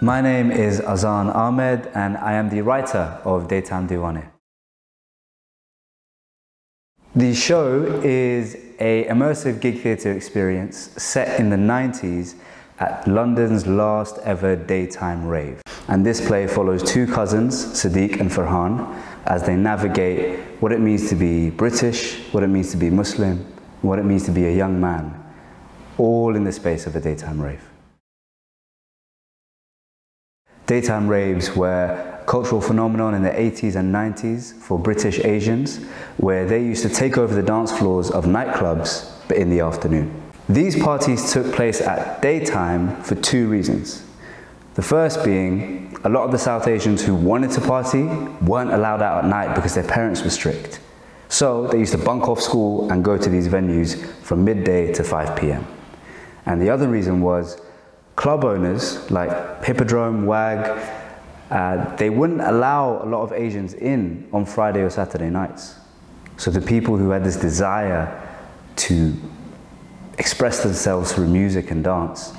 My name is Azan Ahmed and I am the writer of Daytime Deewane. The show is an immersive gig theatre experience set in the 90s at London's last ever daytime rave. And this play follows two cousins, Sadiq and Farhan, as they navigate what it means to be British, what it means to be Muslim, what it means to be a young man, all in the space of a daytime rave. Daytime raves were a cultural phenomenon in the 80s and 90s for British Asians, where they used to take over the dance floors of nightclubs, but in the afternoon. These parties took place at daytime for two reasons. The first being, a lot of the South Asians who wanted to party weren't allowed out at night because their parents were strict. So they used to bunk off school and go to these venues from midday to 5 p.m. And the other reason was, club owners like Hippodrome, WAG, they wouldn't allow a lot of Asians in on Friday or Saturday nights. So the people who had this desire to express themselves through music and dance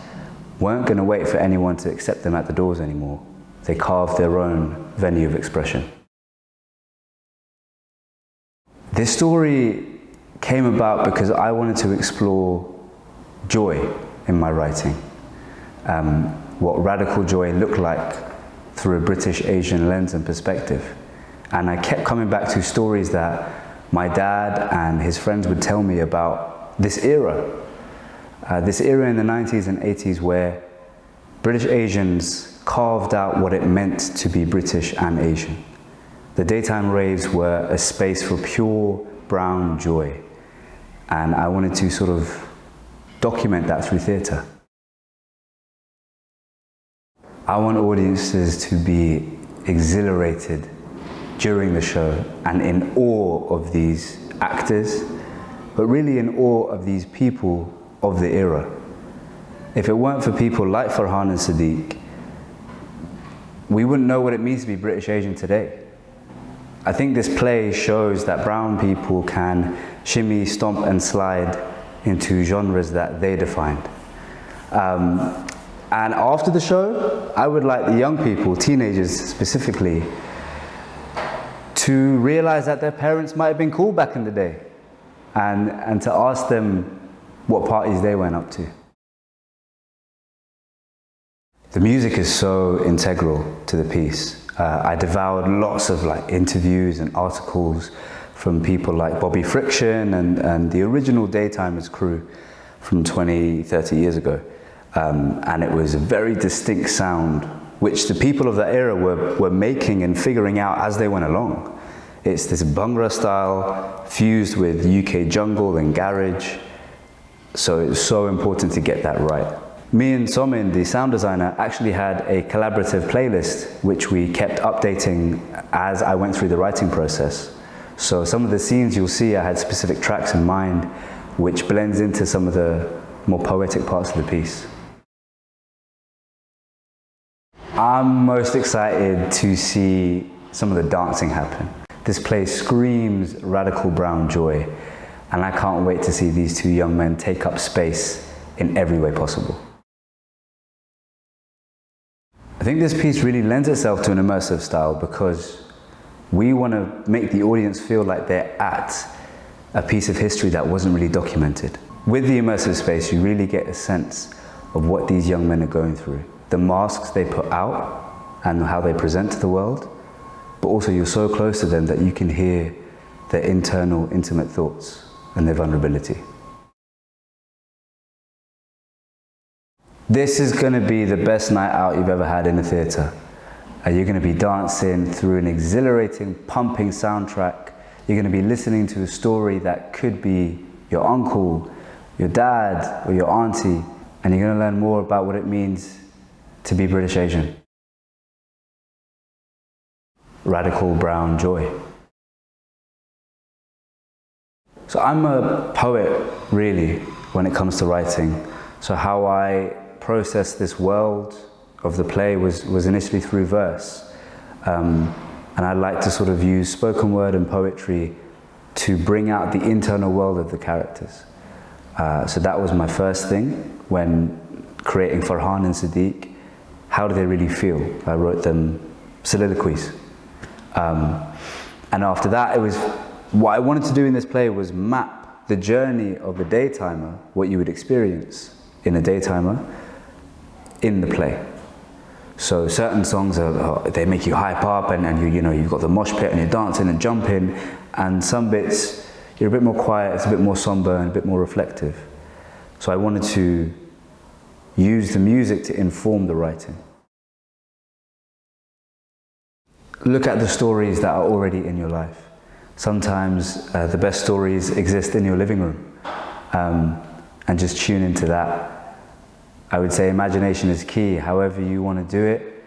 weren't going to wait for anyone to accept them at the doors anymore. They carved their own venue of expression. This story came about because I wanted to explore joy in my writing. What radical joy looked like through a British Asian lens and perspective. And I kept coming back to stories that my dad and his friends would tell me about this era in the 90s and 80s where British Asians carved out what it meant to be British and Asian. The daytime raves were a space for pure brown joy. And I wanted to sort of document that through theatre. I want audiences to be exhilarated during the show and in awe of these actors, but really in awe of these people of the era. If it weren't for people like Farhan and Sadiq, we wouldn't know what it means to be British Asian today. I think this play shows that brown people can shimmy, stomp and slide into genres that they defined. And after the show, I would like the young people, teenagers specifically, to realize that their parents might have been cool back in the day and to ask them what parties they went up to. The music is so integral to the piece. I devoured lots of interviews and articles from people like Bobby Friction and the original Daytimers crew from 20, 30 years ago. And it was a very distinct sound, which the people of that era were making and figuring out as they went along. It's this Bhangra style fused with UK jungle and garage. So it's so important to get that right. Me and Somin, the sound designer, actually had a collaborative playlist which we kept updating as I went through the writing process. So some of the scenes you'll see, I had specific tracks in mind, which blends into some of the more poetic parts of the piece. I'm most excited to see some of the dancing happen. This play screams radical brown joy, and I can't wait to see these two young men take up space in every way possible. I think this piece really lends itself to an immersive style because we want to make the audience feel like they're at a piece of history that wasn't really documented. With the immersive space, you really get a sense of what these young men are going through. The masks they put out and how they present to the world, but also you're so close to them that you can hear their internal, intimate thoughts and their vulnerability. This is going to be the best night out you've ever had in a theatre. You're going to be dancing through an exhilarating, pumping soundtrack. You're going to be listening to a story that could be your uncle, your dad, or your auntie, and you're going to learn more about what it means to be British Asian. Radical brown joy. So I'm a poet, really, when it comes to writing. So how I process this world of the play was initially through verse. And I like to sort of use spoken word and poetry to bring out the internal world of the characters. So that was my first thing when creating Farhan and Sadiq. how do they really feel? I wrote them soliloquies. And after that, what I wanted to do in this play was map the journey of a daytimer, what you would experience in a daytimer, in the play. So certain songs they make you hype up, and you've got the mosh pit and you're dancing and jumping, and some bits you're a bit more quiet, it's a bit more somber and a bit more reflective. So I wanted to use the music to inform the writing. Look at the stories that are already in your life. Sometimes the best stories exist in your living room, and just tune into that. I would say imagination is key. However you want to do it,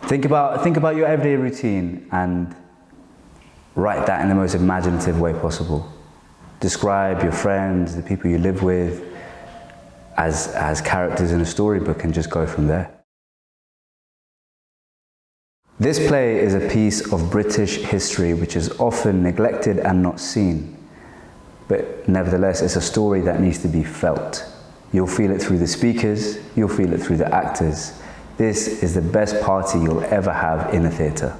think about your everyday routine and write that in the most imaginative way possible. Describe your friends, the people you live with, as characters in a storybook, and just go from there. This play is a piece of British history which is often neglected and not seen, but nevertheless it's a story that needs to be felt. You'll feel it through the speakers, you'll feel it through the actors. This is the best party you'll ever have in a theatre.